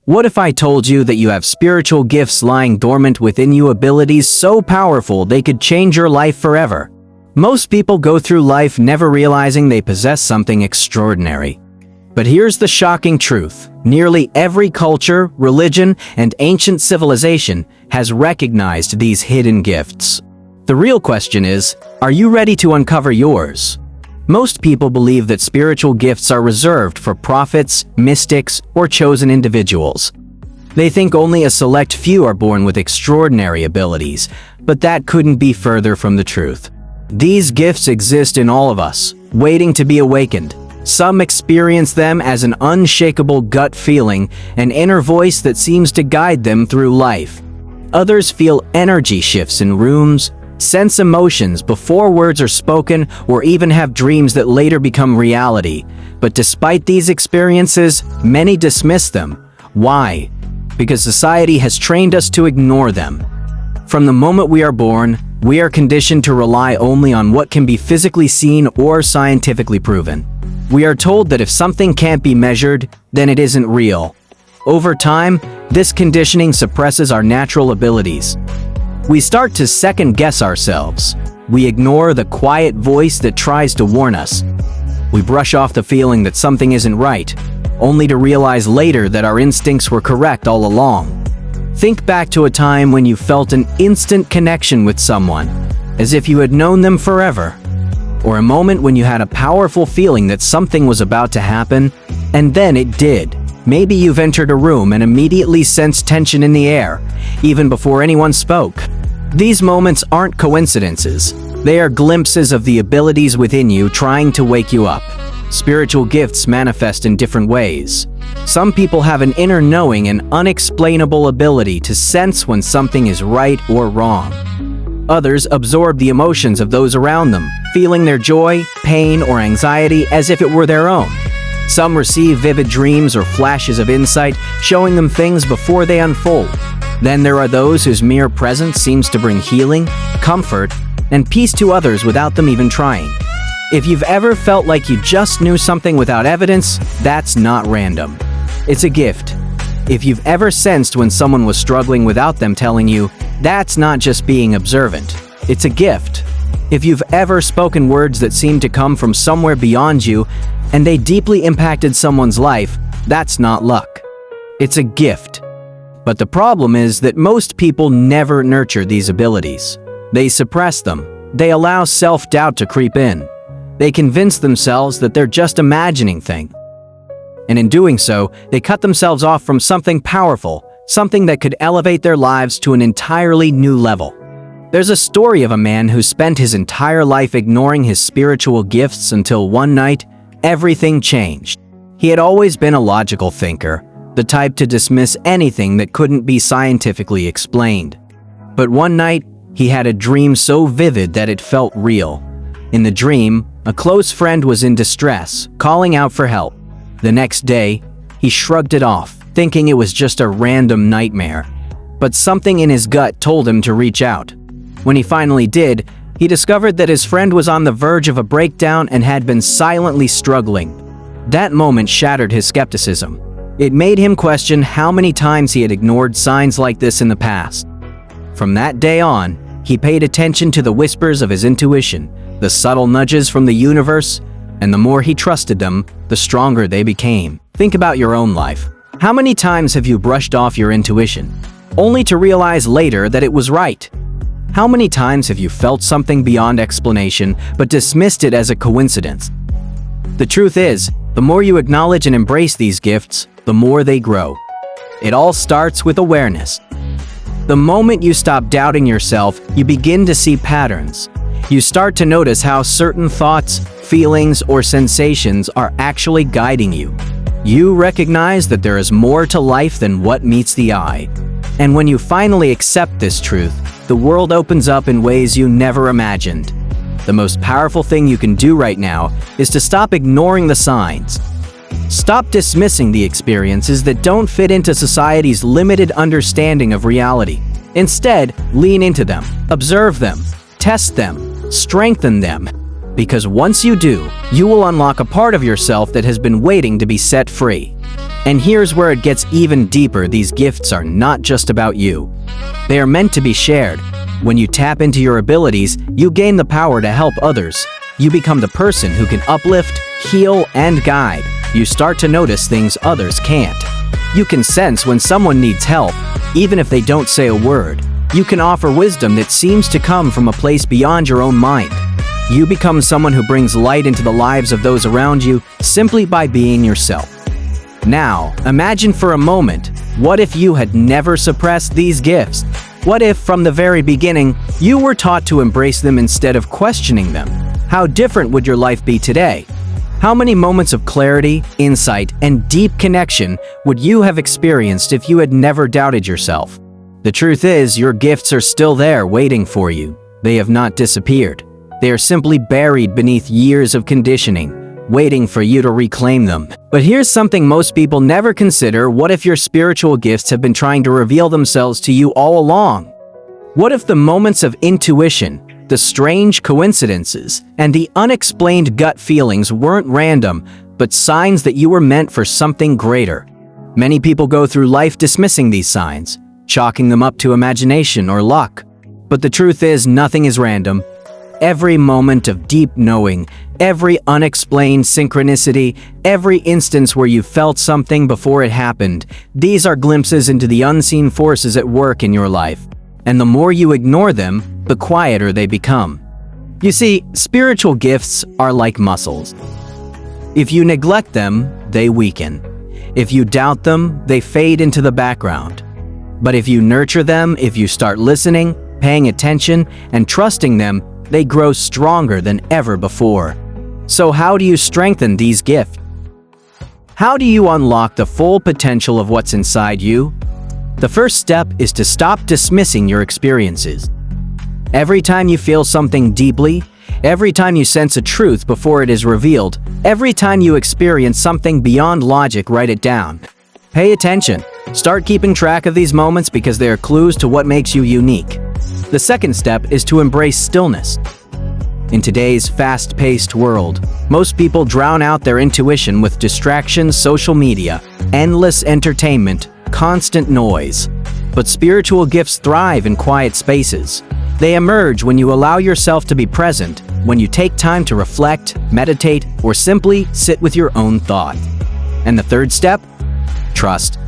What if I told you that you have spiritual gifts lying dormant within you, abilities so powerful they could change your life forever? Most people go through life never realizing they possess something extraordinary. But here's the shocking truth. Nearly every culture, religion, and ancient civilization has recognized these hidden gifts. The real question is, are you ready to uncover yours? Most people believe that spiritual gifts are reserved for prophets, mystics, or chosen individuals. They think only a select few are born with extraordinary abilities, but that couldn't be further from the truth. These gifts exist in all of us, waiting to be awakened. Some experience them as an unshakable gut feeling, an inner voice that seems to guide them through life. Others feel energy shifts in rooms, sense emotions before words are spoken, or even have dreams that later become reality. But despite these experiences, many dismiss them. Why? Because society has trained us to ignore them. From the moment we are born, we are conditioned to rely only on what can be physically seen or scientifically proven. We are told that if something can't be measured, then it isn't real. Over time, this conditioning suppresses our natural abilities. We start to second-guess ourselves. We ignore the quiet voice that tries to warn us. We brush off the feeling that something isn't right, only to realize later that our instincts were correct all along. Think back to a time when you felt an instant connection with someone, as if you had known them forever. Or a moment when you had a powerful feeling that something was about to happen, and then it did. Maybe you've entered a room and immediately sensed tension in the air, even before anyone spoke. These moments aren't coincidences. They are glimpses of the abilities within you trying to wake you up. Spiritual gifts manifest in different ways. Some people have an inner knowing and unexplainable ability to sense when something is right or wrong. Others absorb the emotions of those around them, feeling their joy, pain, or anxiety as if it were their own. Some receive vivid dreams or flashes of insight, showing them things before they unfold. Then there are those whose mere presence seems to bring healing, comfort, and peace to others without them even trying. If you've ever felt like you just knew something without evidence, that's not random. It's a gift. If you've ever sensed when someone was struggling without them telling you, that's not just being observant. It's a gift. If you've ever spoken words that seem to come from somewhere beyond you, and they deeply impacted someone's life, that's not luck. It's a gift. But the problem is that most people never nurture these abilities. They suppress them. They allow self-doubt to creep in. They convince themselves that they're just imagining things. And in doing so, they cut themselves off from something powerful, something that could elevate their lives to an entirely new level. There's a story of a man who spent his entire life ignoring his spiritual gifts until one night, everything changed. He had always been a logical thinker, the type to dismiss anything that couldn't be scientifically explained. But one night, he had a dream so vivid that it felt real. In the dream, a close friend was in distress, calling out for help. The next day, he shrugged it off, thinking it was just a random nightmare. But something in his gut told him to reach out. When he finally did, he discovered that his friend was on the verge of a breakdown and had been silently struggling. That moment shattered his skepticism. It made him question how many times he had ignored signs like this in the past. From that day on, he paid attention to the whispers of his intuition, the subtle nudges from the universe, and the more he trusted them, the stronger they became. Think about your own life. How many times have you brushed off your intuition, only to realize later that it was right? How many times have you felt something beyond explanation, but dismissed it as a coincidence? The truth is, the more you acknowledge and embrace these gifts, the more they grow. It all starts with awareness. The moment you stop doubting yourself, you begin to see patterns. You start to notice how certain thoughts, feelings, or sensations are actually guiding you. You recognize that there is more to life than what meets the eye. And when you finally accept this truth, the world opens up in ways you never imagined. The most powerful thing you can do right now is to stop ignoring the signs. Stop dismissing the experiences that don't fit into society's limited understanding of reality. Instead, lean into them, observe them, test them, strengthen them. Because once you do, you will unlock a part of yourself that has been waiting to be set free. And here's where it gets even deeper. These gifts are not just about you. They are meant to be shared. When you tap into your abilities, you gain the power to help others. You become the person who can uplift, heal, and guide. You start to notice things others can't. You can sense when someone needs help, even if they don't say a word. You can offer wisdom that seems to come from a place beyond your own mind. You become someone who brings light into the lives of those around you simply by being yourself. Now, imagine for a moment, what if you had never suppressed these gifts? What if, from the very beginning, you were taught to embrace them instead of questioning them? How different would your life be today? How many moments of clarity, insight, and deep connection would you have experienced if you had never doubted yourself? The truth is, your gifts are still there waiting for you. They have not disappeared. They are simply buried beneath years of conditioning, waiting for you to reclaim them. But here's something most people never consider. What if your spiritual gifts have been trying to reveal themselves to you all along? What if the moments of intuition, the strange coincidences, and the unexplained gut feelings weren't random, but signs that you were meant for something greater? Many people go through life dismissing these signs, chalking them up to imagination or luck. But the truth is, nothing is random. Every moment of deep knowing, every unexplained synchronicity, every instance where you felt something before it happened, these are glimpses into the unseen forces at work in your life. And the more you ignore them, the quieter they become. You see, spiritual gifts are like muscles. If you neglect them, they weaken. If you doubt them, they fade into the background. But if you nurture them, if you start listening, paying attention, and trusting them, they grow stronger than ever before. So how do you strengthen these gifts? How do you unlock the full potential of what's inside you? The first step is to stop dismissing your experiences. Every time you feel something deeply, every time you sense a truth before it is revealed, every time you experience something beyond logic, write it down. Pay attention. Start keeping track of these moments because they are clues to what makes you unique. The second step is to embrace stillness. In today's fast-paced world, most people drown out their intuition with distractions, social media, endless entertainment, constant noise. But spiritual gifts thrive in quiet spaces. They emerge when you allow yourself to be present, when you take time to reflect, meditate, or simply sit with your own thought. And the third step? Trust.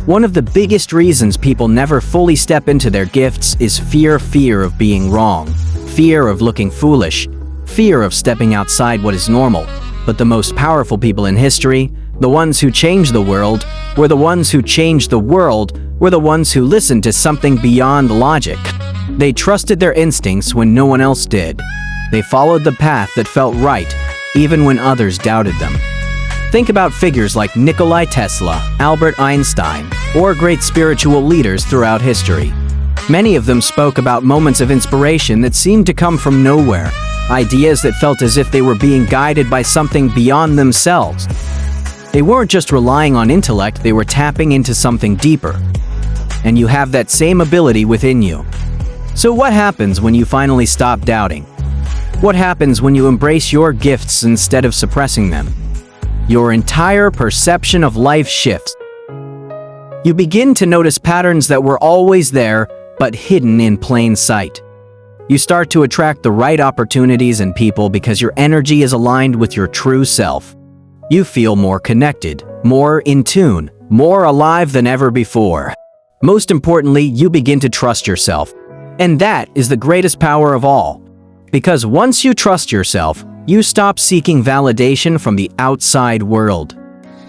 One of the biggest reasons people never fully step into their gifts is fear of being wrong, fear of looking foolish, fear of stepping outside what is normal. But the most powerful people in history, the ones who changed the world, were the ones who listened to something beyond logic. They trusted their instincts when no one else did. They followed the path that felt right, even when others doubted them. Think about figures like Nikola Tesla, Albert Einstein, or great spiritual leaders throughout history. Many of them spoke about moments of inspiration that seemed to come from nowhere, ideas that felt as if they were being guided by something beyond themselves. They weren't just relying on intellect, they were tapping into something deeper. And you have that same ability within you. So what happens when you finally stop doubting? What happens when you embrace your gifts instead of suppressing them? Your entire perception of life shifts. You begin to notice patterns that were always there, but hidden in plain sight. You start to attract the right opportunities and people because your energy is aligned with your true self. You feel more connected, more in tune, more alive than ever before. Most importantly, you begin to trust yourself. And that is the greatest power of all. Because once you trust yourself, you stop seeking validation from the outside world.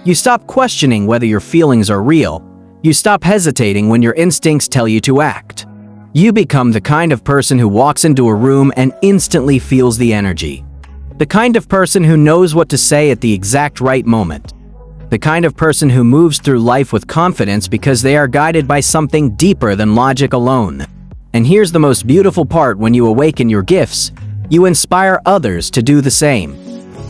You stop questioning whether your feelings are real. You stop hesitating when your instincts tell you to act. You become the kind of person who walks into a room and instantly feels the energy. The kind of person who knows what to say at the exact right moment. The kind of person who moves through life with confidence because they are guided by something deeper than logic alone. And here's the most beautiful part: when you awaken your gifts, you inspire others to do the same.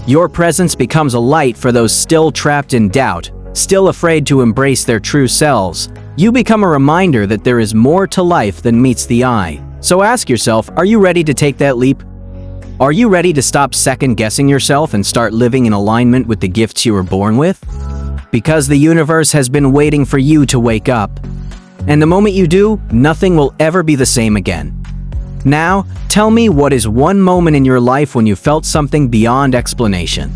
Your presence becomes a light for those still trapped in doubt, still afraid to embrace their true selves. You become a reminder that there is more to life than meets the eye. So ask yourself, are you ready to take that leap? Are you ready to stop second-guessing yourself and start living in alignment with the gifts you were born with? because the universe has been waiting for you to wake up. And the moment you do, nothing will ever be the same again. Now, tell me, what is one moment in your life when you felt something beyond explanation?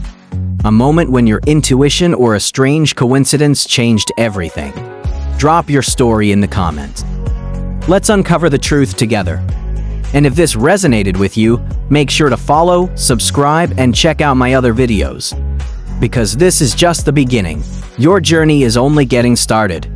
A moment when your intuition or a strange coincidence changed everything. Drop your story in the comments. Let's uncover the truth together. And if this resonated with you, make sure to follow, subscribe, and check out my other videos. Because this is just the beginning. Your journey is only getting started.